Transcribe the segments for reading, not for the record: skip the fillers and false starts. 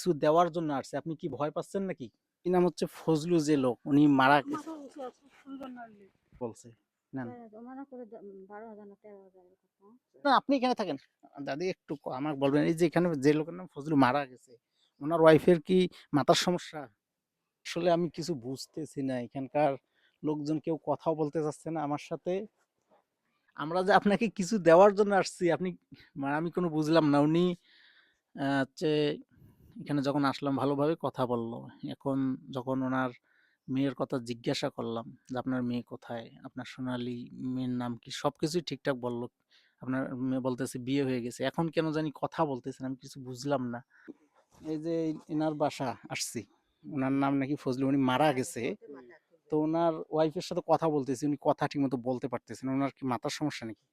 কিছু দেওয়ার জন্য আসছে। আপনি কি ভয় পাচ্ছেন নাকি? কি নাম হচ্ছে ফজলু যে লোক উনি মারা গেছে বলছে। নেন। না আপনি এখানে থাকেন। দাদি একটু আমাকে বলবেন এই যে এখানে যে লোকের নাম ফজলু মারা গেছে, উনার ওয়াইফের কি মাথার সমস্যা? আসলে আমি কিছু বুঝতেছি না। এখানকার লোকজন কেউ কথাও বলতে চাচ্ছে না আমার সাথে। আমরা যে আপনাকে কিছু দেওয়ার জন্য আসছি, আপনি মানে আমি কোনো বুঝলাম না। উনি হচ্ছে এখানে যখন আসলাম ভালোভাবে কথা বলল। এখন যখন ওনার মেয়ের কথা জিজ্ঞাসা করলাম যে, "আপনার মেয়ে কোথায়? আপনার সোনালী মেয়ের নাম কি?" সবকিছুই ঠিকঠাক বলল। আপনার মেয়ে বলতেছে বিয়ে হয়ে গেছে। এখন কেন জানি কথা বলতেছেন, আমি কিছু বুঝলাম না। এই যে এনার বাসা আসছি। উনার নাম নাকি ফজলু, উনি মারা গেছে। তো উনার ওয়াইফের সাথে কথা বলতেছি, উনি কথা ঠিকমতো বলতে পারতেছেন না। উনার কি মাথার সমস্যা নাকি?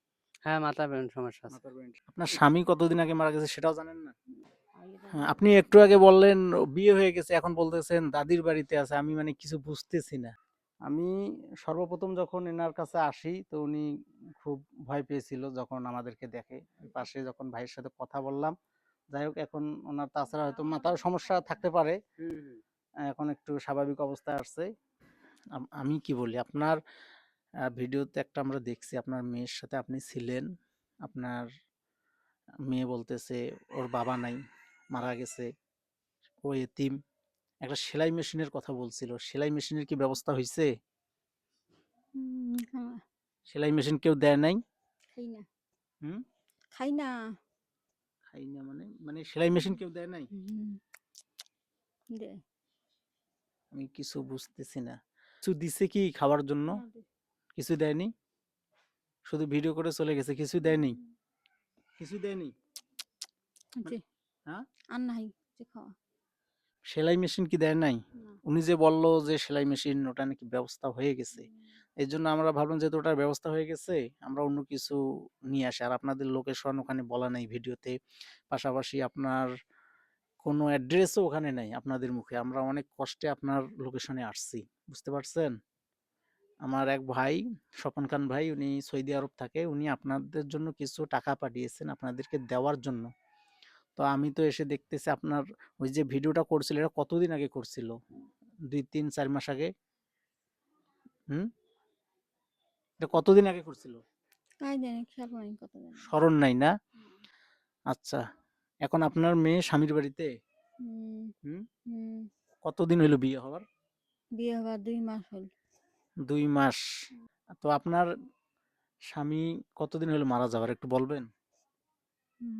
হ্যাঁ, মাথার ব্রেন সমস্যা আছে। মাথার ব্রেন। আপনার স্বামী কতদিন আগে মারা গেছে সেটাও জানেন না? হ্যাঁ, আপনি একটু আগে বললেন বিয়ে হয়ে গেছে, এখন বলতেছেন দাদির বাড়িতে আছে। আমি মানে কিছু বুঝতেছি না। আমি সর্বপ্রথম যখন এনার কাছে আসি তো উনি খুব ভয় পেয়েছিল যখন আমাদেরকে দেখে। পাশে যখন ভাইয়ের সাথে কথা বললাম, যাই হোক এখন ওনার তাছাড়া হয়তো মাথার সমস্যা থাকতে পারে। এখন একটু স্বাভাবিক অবস্থায় আসছে। আমি কি বলি আপনার ভিডিওতে একটা আমরা দেখছি আপনার মেয়ের সাথে আপনি ছিলেন। আপনার মেয়ে বলতেছে ওর বাবা নাই, মারা গেছে, ও এতিম। একটা সেলাই মেশিনের কথা বলছিল। সেলাই মেশিনের কি ব্যবস্থা হইছে? হ্যাঁ, সেলাই মেশিন কেউ দেয় নাই? খাই না। হুম? খাই না। খাই না মানে? মানে সেলাই মেশিন কেউ দেয় নাই? হুম, দে। আমি কিছু বুঝতেছি না। কিছু দিছে কি খাওয়ার জন্য? না দে। কিছু দেয়নি? শুধু ভিডিও করে চলে গেছে, কিছু দেয়নি? কিছু দেয়নি? দে। মানে হ্যাঁ? আর নাই যে খাওয়া। সেলাই মেশিন কি দেয় নাই? না। উনি যে বলল যে সেলাই মেশিন ওটা নাকি ব্যবস্থা হয়ে গেছে। এজন্য আমরা ভাবলাম যেহেতু ওটার ব্যবস্থা হয়ে গেছে, আমরা অন্য কিছু নিয়ে আসি। আর আপনাদের লোকেশন ওখানে বলা নাই ভিডিওতে। পাশাপাশি আপনার কোনো অ্যাড্রেসও ওখানে নাই আপনাদের মুখে। আমরা অনেক কষ্টে আপনার লোকেশনে আসছি। বুঝতে পারছেন? আমার এক ভাই, স্বপন খান ভাই, উনি সৌদি আরব থাকে। উনি আপনাদের জন্য কিছু টাকা পাঠিয়েছেন আপনাদেরকে দেওয়ার জন্য। তো আমি তো এসে দেখতেছি আপনার ওই যে ভিডিওটা করছিল এটা কতদিন আগে করছিল? ২, ৩, ৪ মাস আগে? হুম? এটা কতদিন আগে করছিল? কাই জানি খেয়াল নাই কত জানি। স্মরণ নাই না? আচ্ছা। এখন আপনার মেয়ে স্বামীর বাড়িতে? হুম, হুম? হুম। কতদিন হইল বিয়ে হওয়ার? বিয়ে হবার ২ মাস হল। ২ মাস। তো আপনার স্বামী কতদিন হইল মারা যাওয়ার একটু বলবেন? হুম,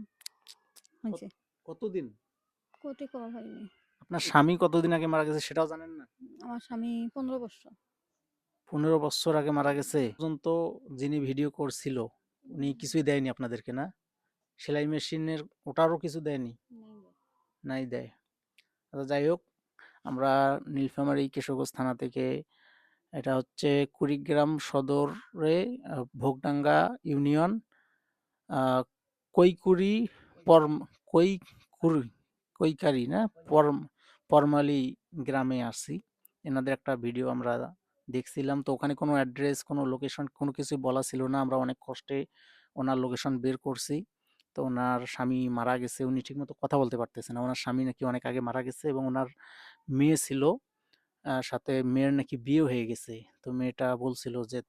কত হইছে। কতদিন? কোটে কওয়া হয়নি। আপনার স্বামী কতদিন আগে মারা গেছে সেটাও জানেন না? আমার স্বামী ১৫ বৎসর। ১৫ বৎসর আগে মারা গেছে। পর্যন্ত যিনি ভিডিও করছিল উনি কিছুই দেয়নি আপনাদেরকে না? সেলাই মেশিনের ওটারও কিছু দেয়নি? নাই রে। নাই দেয়। আচ্ছা যাই হোক, আমরা নীলফামারী কিশোরগঞ্জ থানা থেকে এটা হচ্ছে কুড়িগ্রাম সদরে ভোগডাঙ্গা ইউনিয়ন আ কৈকুরি পরম কৈকুরি কৈকারি না পরমালী গ্রামে আছি। এনাদের একটা ভিডিও আমরা দেখছিলাম। তো ওখানে কোনো অ্যাড্রেস, কোনো লোকেশন কোনো কিছুই বলা ছিল না। আমরা অনেক কষ্টে ওনার লোকেশন বের করছি। তো ওনার স্বামী মারা গেছে। উনি ঠিকমতো কথা বলতে পারতেছে না। ওনার স্বামী নাকি অনেক আগে মারা গেছে এবং ওনার মেয়ে ছিল। সাথে মেয়ের নাকি বিয়ে হয়ে গেছে। তো মেয়েটা বলছিল যে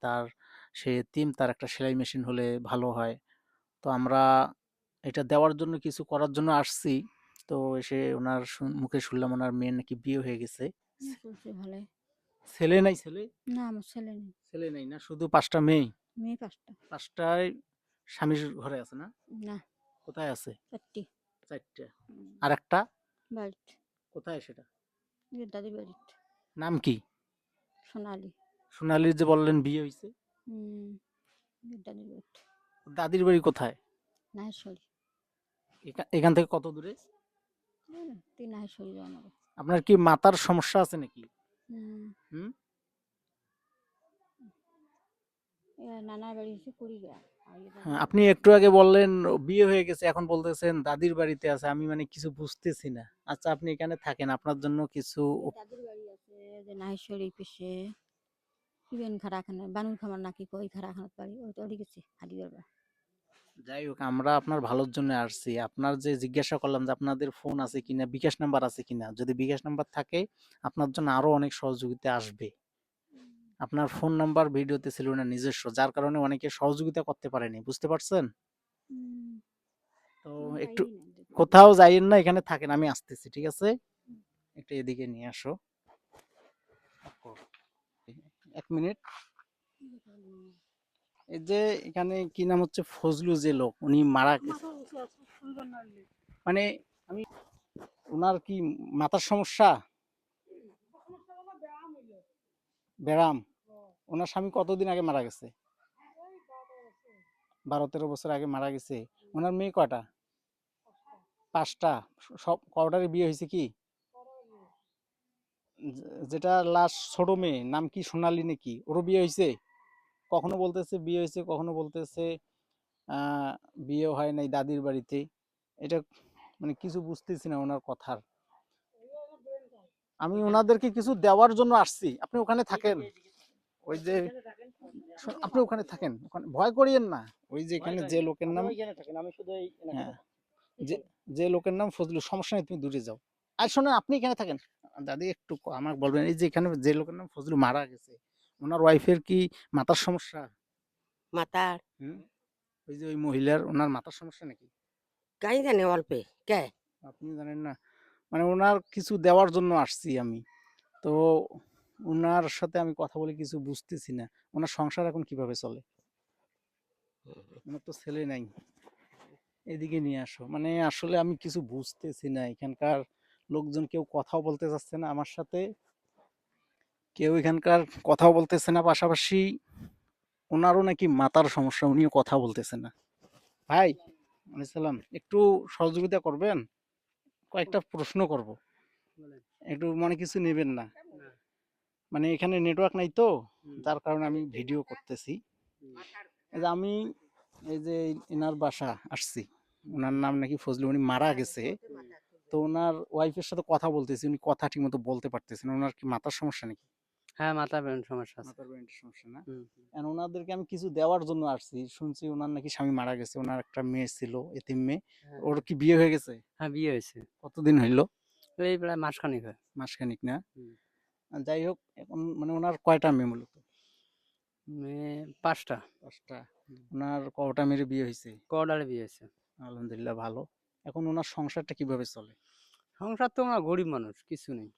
সে এতিম, তার একটা সেলাই মেশিন হলে ভালো হয়। তো আমরা এটা দেওয়ার জন্য কিছু করার জন্য আসছি। তো এসে ওনার মুখে শুনলাম ওনার মেয়ের নাকি বিয়ে হয়ে গেছে। চলছে ভালোই। ছেলে নাই ছেলে? না আমার ছেলে নেই। ছেলে নাই না, শুধু ৫ টা মেয়ে? মেয়ে ৫ টা। ৫ টায় স্বামীর ঘরে আছে না? না কোথায় আছে? ৪ টি। ৪ টা। আরেকটা বাড়িতে। কোথায় সেটা? যে দাদির বাড়িতে। নাম কি? সোনালী। সোনালীর যে বললেন বিয়ে হইছে? হুম, দাদির বাড়িতে। দাদির বাড়ি কোথায়? নাহেশ্বরী। এখান থেকে কত দূরে? ৩ নাহেশ্বরী যাওয়া লাগে। আপনার কি মাথার সমস্যা আছে নাকি? হুম। হুম? নানার বাড়ি হচ্ছে কুড়িগ্রাম। আর দাদির হ্যাঁ, বাড়ি আপনি একটু আগে বললেন বিয়ে হয়ে গেছে, এখন বলতেছেন দাদির বাড়িতে আছে। আমি মানে কিছু বুঝতেছি না। আচ্ছা আপনি এখানে থাকেন, আপনার জন্য কিছু দাদির বাড়ি আছে যে নাহেশ্বরী পিছে ইভেন খারাখানা বানুর খামার নাকি কই খারাখানাত বাড়ি ওই তো গেছে হারিবার বা যাই হোক, আমরা আপনার ভালোর জন্য আসছি। আপনার যে জিজ্ঞাসা করলাম যে আপনাদের ফোন আছে কিনা, বিকাশ নাম্বার আছে কিনা। যদি বিকাশ নাম্বার থাকে আপনার জন্য আরো অনেক সহযোগিতা আসবে। আপনার ফোন নাম্বার ভিডিওতে ছিল না নিজস্ব, যার কারণে অনেকে সহযোগিতা করতে পারেনি, বুঝতে পারছেন? হুম, তো কোনো একটু পাইনি না যেতে। কোথাও যাইয়েন না, এখানে থাকেন, আমি আসতেছি, ঠিক আছে? একটু এদিকে নিয়ে আসো। 1 মিনিট। এই যে এখানে কি নাম হচ্ছে, ফজলু যে লোক, উনি মারা গেছে। মানে আমি, ওনার কি মাথার সমস্যা, ব্যারাম? ওনার স্বামী কতদিন আগে মারা গেছে? 12-13 বছর আগে মারা গেছে। ওনার মেয়ে কয়টা? 5টা। সব কয়টারই বিয়ে হয়েছে কি? যেটা লাস্ট ছোট মেয়ে নাম কি, সোনালী নাকি, ওরও বিয়ে হয়েছে? কখনো বলতেছে বিয়ে হয়েছে, কখনো বলতেছে আহ বিয়ে হয় নাই, দাদির বাড়িতে। এটা মানে কিছু বুঝতেছি না ওনার কথার। আমি ওনাদেরকে কিছু দেওয়ার জন্য আসছি, আপনি ওখানে থাকেন। ওই যে আপনি ওখানে থাকেন, ওখানে ভয় করিয়েন না। ওই যে এখানে যে লোকের নাম, হ্যাঁ, যে লোকের নাম ফজলু, সমস্যা নেই, তুমি দূরে যাও। আর শোনেন, আপনি এখানে থাকেন। দাদি একটু আমাকে বলবেন, এই যে এখানে যে লোকের নাম ফজলু মারা গেছে, ওনার ওয়াইফের কি মাথার সমস্যা? মাতার হুম, ওই যে ওই মহিলার, ওনার মাথার সমস্যা নাকি? কাই জানে অল্পে কে আপনি জানেন না? মানে ওনার কিছু দেওয়ার জন্য আসছি আমি। তো ওনার সাথে আমি কথা বলে কিছু বুঝতেছি না। ওনার সংসার এখন কিভাবে চলে? ওনার তো ছেলে নাই। এদিকে নিয়ে আসো। মানে আসলে আমি কিছু বুঝতেছি না, এখানকার লোকজন কেউ কথাও বলতে চাচ্ছে না আমার সাথে, কেউ এখানকার কথাও বলতেছে না। পাশাপাশি ওনারও নাকি মাথার সমস্যা, উনিও কথা বলতেছে না। ভাই, সালাম, একটু সহযোগিতা করবেন? কয়েকটা প্রশ্ন করব, বলেন। একটু মনে কিছু নেবেন না। না। মানে এখানে নেটওয়ার্ক নাই তো, হুম, যার কারণে আমি ভিডিও করতেছি। হুম, এই যে আমি, এই যে এনার বাসা আসছি, ওনার নাম নাকি ফজলু, উনি মারা গেছে। তো ওনার ওয়াইফের সাথে কথা বলতেছি, উনি কথা ঠিক মতো বলতে পারতেছেন। ওনার কি মাথার সমস্যা নাকি? হ্যাঁ, মাথা ব্রেন সমস্যা আছে। মাথার ব্রেনের সমস্যা না? হুম, এখন ওনাদেরকে আমি কিছু দেওয়ার জন্য আসছি। শুনছি ওনার নাকি স্বামী মারা গেছে, ওনার একটা মেয়ে ছিল, এতিম মেয়ে। হ্যাঁ, ওর কি বিয়ে হয়ে গেছে? হ্যাঁ, বিয়ে হয়েছে। কতদিন হইলো? এই প্রায় মাসখানেক হয়। মাসখানিক না? হুম। যাই হোক, এখন মানে ওনার কয়টা মেয়ে মূলত? মেয়ে 5টা। 5টা। ওনার কয়টা মেয়ের বিয়ে হয়েছে? কডারে বিয়ে হয়েছে। আলহামদুলিল্লাহ, ভালো। এখন ওনার সংসারটা কিভাবে চলে? সংসার তো আমরা গরিব মানুষ, কিছু নেই।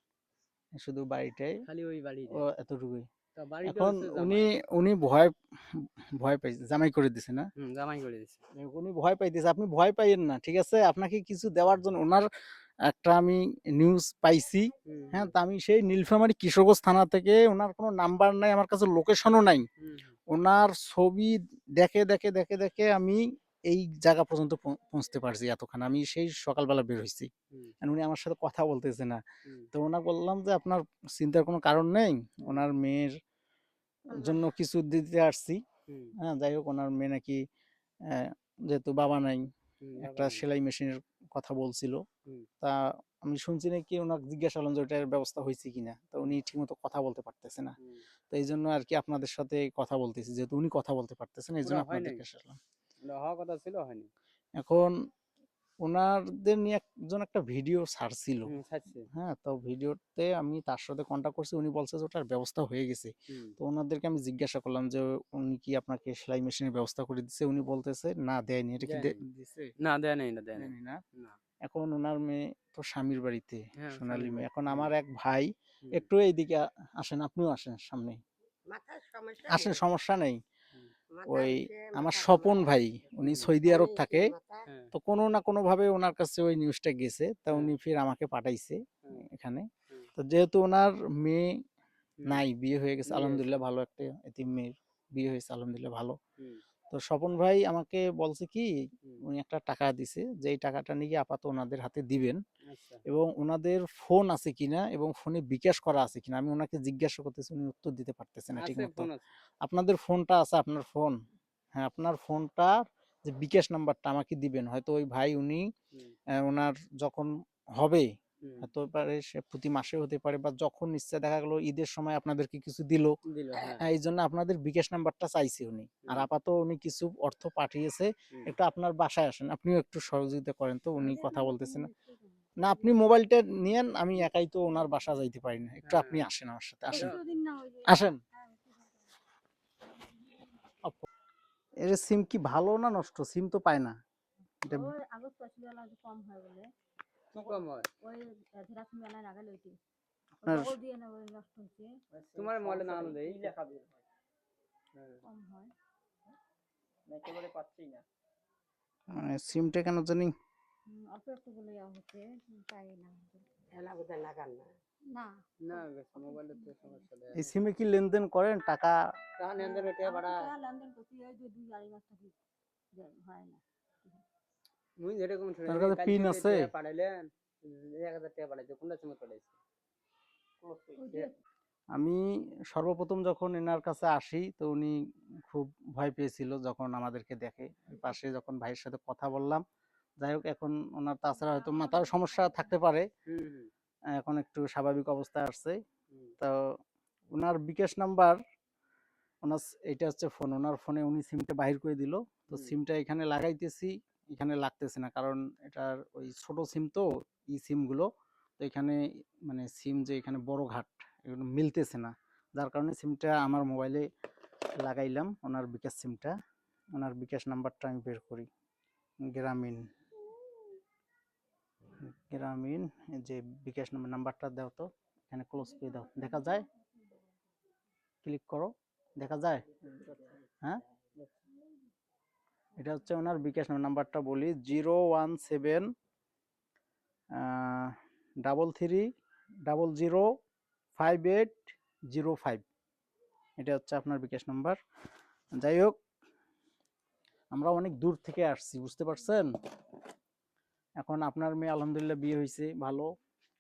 শুধু বাড়িটাই, খালি ওই ও বাড়িটাই। এতটুকুই? তা বাড়িটা এখন হচ্ছে উনি জামাই। উনি ভয় ভয় পাইছে, জামাই করে দিছে না? হুম, জামাই করে দিছে। উনি ভয় পাইতেছে, আপনি ভয় পাইয়েন না, ঠিক আছে? আপনাকে কিছু দেওয়ার জন্য ওনার একটা আমি নিউজ পাইছি। হুম, হ্যাঁ, তা আমি সেই নীলফামারী কিশোরগঞ্জ থানা থেকে, ওনার কোনো নাম্বার নাই, আমার কাছে লোকেশনও নাই। হুম, ওনার ছবি দেখে দেখে দেখে দেখে আমি এই জায়গা পর্যন্ত পৌঁছতে পারছি এতক্ষণ। আমি সেই সকালবেলা বের হইছি। হুম, আর উনি আমার সাথে কথা বলতেছে না। হুম, তো ওনাকে বললাম যে আপনার চিন্তার কোনো কারণ নেই। হুম, ওনার মেয়ের জন্য কিছু দিতে আসছি। হুম, হ্যাঁ, যাই হোক, ওনার মেয়ে নাকি আহ, যেহেতু বাবা নাই, হুম, একটা বাবা নাই। সেলাই মেশিনের কথা বলছিল। হুম, তা আমি শুনছি নাকি, ওনাকে জিজ্ঞাসা করলাম যে ওটার ব্যবস্থা হয়েছে কিনা। তো উনি ঠিকমতো কথা বলতে পারতেছে না। হুম। তো এই জন্য আর কি আপনাদের সাথে কথা বলতেছি, যেহেতু উনি কথা বলতে পারতেছেন, এই ওটা জন্য হয় নাই। আপনাদেরকে আসলাম। ওটা হওয়ার কথা ছিল, হয়নি। এখন ওনাদের নিয়ে একজন একটা ভিডিও ছাড়ছিল। হুম, ছাড়ছে। হ্যাঁ, তো ভিডিওতে আমি তার সাথে কন্টাক্ট করছি, উনি বলছে যে ওটার ব্যবস্থা হয়ে গেছে। হুম, তো ওনাদেরকে আমি জিজ্ঞাসা করলাম যে উনি কি আপনাকে সেলাই মেশিনের ব্যবস্থা করে দিচ্ছে? উনি বলতেছে না, দেয়নি। এটা কি দেয় নাই। দিছে? না, দেয় নাই, না দেয় নাই। দেয়নি না? না। এখন ওনার মেয়ে তো স্বামীর বাড়িতে, হ্যাঁ, সোনালী স্বামীর মেয়ে। বাড়ি। এখন হুম, আমার এক ভাই, হুম, একটু এইদিকে আসেন, আপনিও আসেন সামনে, মাথার সমস্যা আসেন, নেই সমস্যা নেই। হুম, মাথার ওই সে আমার মাথা স্বপন সমস্যা ভাই, উনি হুম, সৌদি আরব জানি কি থাকে। মাথা হ্যাঁ, তো কোনো না কোনো ভাবে ওনার কাছে ওই নিউজটা গেছে, তা হ্যাঁ, উনি ফির আমাকে পাঠাইছে হ্যাঁ, এখানে। হ্যাঁ, তো যেহেতু ওনার মেয়ে হুম, নাই, বিয়ে হয়ে গেছে বিয়ে হয়েছে। আলহামদুলিল্লাহ, ভালো একটা এতিম মেয়ের বিয়ে হয়েছে আলহামদুলিল্লাহ, ভালো। হুম, তো স্বপন ভাই আমাকে বলছে কি, হুম, উনি একটা টাকা দিছে, যে এই টাকাটা নিয়ে আপাতত ওনাদের হাতে দিবেন, আচ্ছা। এবং ওনাদের ফোন আছে কিনা এবং ফোনে বিকাশ করা আছে কিনা। আমি ওনাকে জিজ্ঞাসা করতেছি, উনি উত্তর দিতে পারতেছে না ঠিক আছে, মতো। ফোন আছে। আপনাদের ফোনটা আছে, আপনার ফোন, হ্যাঁ, আপনার ফোনটা, যে বিকাশ নাম্বারটা আমাকে দিবেন। হয়তো ওই ভাই উনি হুম, ওনার যখন হবে, হুম, হতে পারে সে প্রতি মাসে হতে পারে, বা যখন ইচ্ছা দেখা গেল ঈদের সময় আপনাদেরকে কিছু দিল, দিল, হ্যাঁ। এই জন্য আপনাদের বিকাশ নাম্বারটা চাইছে উনি। আর হুম। আপাতত উনি কিছু অর্থ পাঠিয়েছে, হুম। একটু আপনার বাসায় আসেন, আপনিও একটু সহযোগিতা করেন তো, উনি কথা বলতেছেন না। হ্যাঁ, না আপনি মোবাইলটা নিয়েন, আমি একাই তো ওনার বাসা যাইতে পারি না, একটু হ্যাঁ। আপনি আসেন আমার সাথে, আসেন যাও। দিন না ওই যে আসেন। এর সিম কি ভালো না নষ্ট? সিম তো পায় না এটা। ওই আগস্ট পয়সা কম হয় বলে কি কম হয়? ওই ধেরাস মেলা লাগাল ওইটি আপনার ডবল দিয়ে না ওই নষ্ট হয়েছে তোমার মোবাইলে নামানো দেই। হ্যাঁ। কম হয় একেবারে পাচ্ছি না। মানে সিমটা কেন জানি অল্প একটু বলে যাওয়া হচ্ছে পাই না এলা বোধহয় লাগান না। না না মোবাইলে তো সমস্যা দেয়। এই সিমে কি লেনদেন করেন টাকা? টাকা নেন রেটে বাড়া। লেনদেন করছি এই যে 2-2.5 মাস থাকি হয় না মুই যেরকম শুনে তার কাছে পিন আছে? পাঠাইলেন 1000 টাকা পাঠাইছে, কোনটা সময় পাঠাইছে? ওই যে আমি সর্বপ্রথম যখন এনার কাছে আসি তো উনি খুব ভয় পেয়েছিল যখন আমাদেরকে দেখে। ওই পাশে যখন ভাইয়ের সাথে কথা বললাম, যাই হোক এখন ওনার তাছাড়া হয়তো মাথার সমস্যা থাকতে পারে, হুম, হুম, এখন একটু স্বাভাবিক অবস্থায় আসছে। হুম, তো ওনার বিকাশ নাম্বার, ওনার এটা হচ্ছে ফোন, ওনার ফোনে উনি সিমটা বাহির করে দিল। তো হুম, সিমটা এখানে লাগাইতেছি, এখানে লাগতেছে না, কারণ এটার ওই ছোট সিম তো, ই সিম গুলো তো এখানে মানে সিম যে এখানে বড় ঘাট এগুলো মিলতেছে না, যার কারণে সিমটা আমার মোবাইলে লাগাইলাম, ওনার বিকাশ সিমটা। ওনার বিকাশ নাম্বারটা আমি বের করি, গ্রামীণ গ্রামীণ এই যে বিকাশ নাম্বারটা দাও তো, এখানে ক্লোজ করে দাও, দেখা যায়, ক্লিক করো, দেখা যায়। হ্যাঁ, এটা হচ্ছে ওনার বিকাশ নাম্বারটা বলি, 01733005805। এটা হচ্ছে আপনার বিকাশ নাম্বার। যাই হোক, আমরা অনেক দূর থেকে আসছি, বুঝতে পারছেন। এখন আপনার মেয়ে আলহামদুলিল্লাহ বিয়ে হয়েছে, ভালো,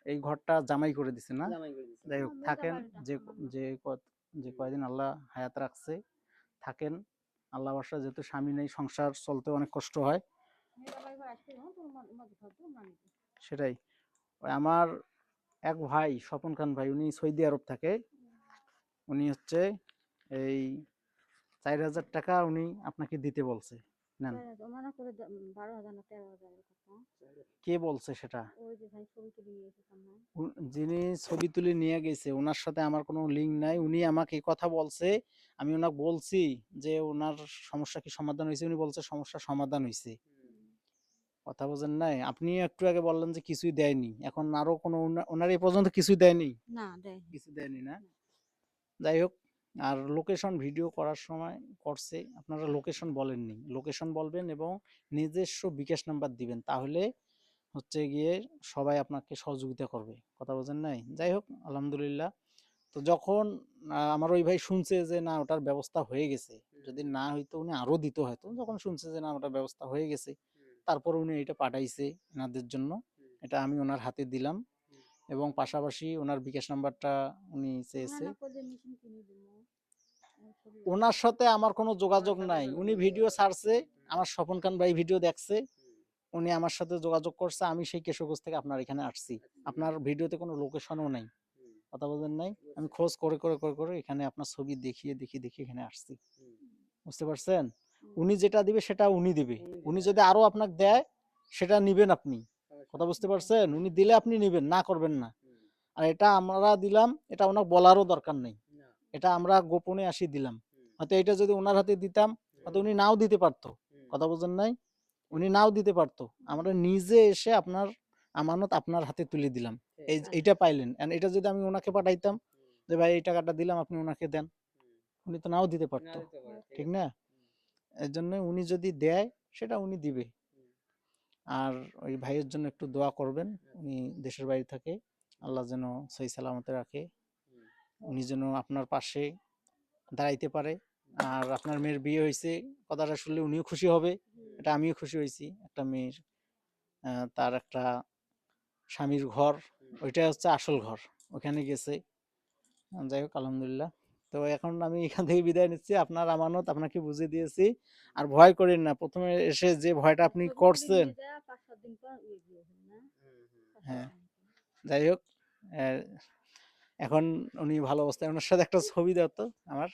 এই ঘরটা জামাই করে দিছে না। জামাই করে দিছে। যাই হোক, থাকেন, যে যে যে কয়দিন আল্লাহ হায়াত রাখছে থাকেন, আল্লাহ বর্ষা, যেহেতু স্বামী নেই, সংসার চলতে অনেক কষ্ট হয়, সেটাই। ওই আমার এক ভাই স্বপন খান ভাই, উনি সৌদি আরব থাকে, উনি হচ্ছে এই 4000 টাকা উনি আপনাকে দিতে বলছে, নেন। ওনারা করে 12,000 না 13,000 কথা কে বলছে সেটা? ওই যে ভাই ছবি তুলে নিয়েছে সামনে যিনি ছবি তুলে নিয়ে গেছে ওনার সাথে আমার কোনো লিঙ্ক নাই, উনি আমাকে এই কথা বলছে। আমি ওনাকে বলছি যে ওনার সমস্যা কি সমাধান হয়েছে, উনি বলছে সমস্যা সমাধান হয়েছে। কথা বোঝেন নাই? আপনি একটু আগে বললেন যে কিছুই দেয়নি, এখন আরো কোনো ওনার এই পর্যন্ত কিছুই দেয়নি, না দেয় কিছু দেয়নি না। যাই হোক, আর লোকেশন ভিডিও করার সময় করছে, আপনারা লোকেশন বলেননি, লোকেশন বলবেন এবং নিজস্ব বিকাশ নাম্বার দিবেন, তাহলে হচ্ছে গিয়ে সবাই আপনাকে সহযোগিতা করবে। কথা বোঝেন নাই? যাই হোক, আলহামদুলিল্লাহ। তো যখন আমার ওই ভাই শুনছে যে না ওটার ব্যবস্থা হয়ে গেছে, যদি না হইতো উনি আরো দিত হয়তো, যখন শুনছে যে না ওটার ব্যবস্থা হয়ে গেছে, তারপর উনি এটা পাঠাইছে এনাদের জন্য, এটা আমি ওনার হাতে দিলাম, এবং পাশাপাশি ওনার বিকাশ নাম্বারটা উনি চেয়েছে। ওনার সাথে আমার কোনো যোগাযোগ নাই, উনি ভিডিও ছাড়ছে, আমার স্বপন খান ভাই ভিডিও দেখছে, উনি আমার সাথে যোগাযোগ করছে, আমি সেই কেশবগঞ্জ থেকে আপনার এখানে আসছি, আপনার ভিডিওতে কোনো লোকেশনও নাই। কথা বলেন নাই, আমি খোঁজ করে করে করে করে এখানে আপনার ছবি দেখিয়ে দেখিয়ে দেখিয়ে এখানে আসছি, বুঝতে পারছেন। উনি যেটা দিবে সেটা উনি দিবে, উনি যদি আরো আপনাকে দেয় সেটা নিবেন আপনি, কথা বুঝতে পারছেন। উনি দিলে আপনি নিবেন, না করবেন না। আর এটা আমরা দিলাম, এটা ওনাকে বলারও দরকার নেই, এটা আমরা গোপনে আসি দিলাম। হয়তো এটা যদি ওনার হাতে দিতাম হয়তো উনি নাও দিতে পারতো, কথা বোঝেন নাই, উনি নাও দিতে পারতো, আমরা নিজে এসে আপনার আমানত আপনার হাতে তুলে দিলাম, এইটা পাইলেন। And এটা যদি আমি ওনাকে পাঠাইতাম যে ভাই এই টাকাটা দিলাম আপনি ওনাকে দেন, উনি তো নাও দিতে পারতো, ঠিক না। এর জন্য উনি যদি দেয় সেটা উনি দিবে। আর ওই ভাইয়ের জন্য একটু দোয়া করবেন, উনি দেশের বাইরে থাকে, আল্লাহ যেন সহি সালামতে রাখে, উনি যেন আপনার পাশে দাঁড়াইতে পারে। আর আপনার মেয়ের বিয়ে হয়েছে, কথাটা শুনলে উনিও খুশি হবে, এটা আমিও খুশি হয়েছি, একটা মেয়ের তার একটা স্বামীর ঘর, ওইটা হচ্ছে আসল ঘর, ওখানে গেছে। যাই হোক, আলহামদুলিল্লাহ। তো এখন আমি এখান থেকে বিদায় নিচ্ছি, আপনার আমানত আপনাকে বুঝিয়ে দিয়েছি, আর ভয় করেন না, প্রথমে এসে যে ভয়টা আপনি করছেন, হ্যাঁ যাই হোক, এখন উনি ভালো অবস্থায়, ওনার সাথে একটা ছবি দাও তো আমার।